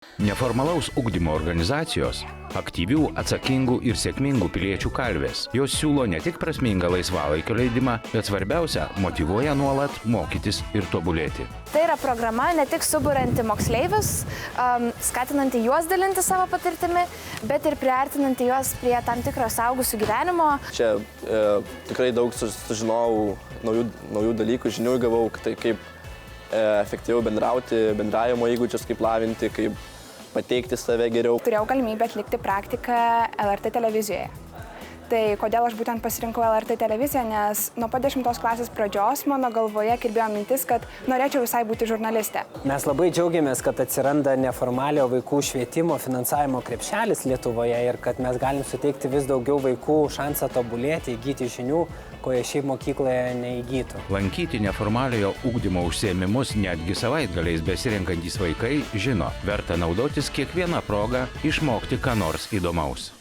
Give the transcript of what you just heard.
Neformalaus ugdymo organizacijos – aktyvių, atsakingų ir sėkmingų piliečių kalvės. Jos siūlo ne tik prasmingą laisvalaikio leidimą, bet svarbiausia – motyvuoja nuolat mokytis ir tobulėti. Tai yra programa ne tik suburianti moksleivius, skatinanti juos dalinti savo patirtimi, bet ir priartinanti juos prie tam tikro suaugusių gyvenimo. Čia tikrai daug sužinojau naujų dalykų, žinių gavau, tai kaip efektyviau bendrauti, bendravimo įgūdžius, kaip lavinti, kaip pateikti save geriau. Turėjau galimybę atlikti praktiką LRT televizijoje. Tai kodėl aš būtent pasirinkau LRT televiziją, nes nuo pat 10 klasės pradžios mano galvoje kirbėjo mintis, kad norėčiau visai būti žurnalistė. Mes labai džiaugiamės, kad atsiranda neformalio vaikų švietimo finansavimo krepšelis Lietuvoje ir kad mes galim suteikti vis daugiau vaikų šansą tobulėti, įgyti žinių, ko jie šiaip mokykloje neįgytų. Lankyti neformaliojo ugdymo užsiėmimus netgi savaitgaliais besirenkantys vaikai žino, verta naudotis kiekvieną progą išmokti ką nors įdomaus.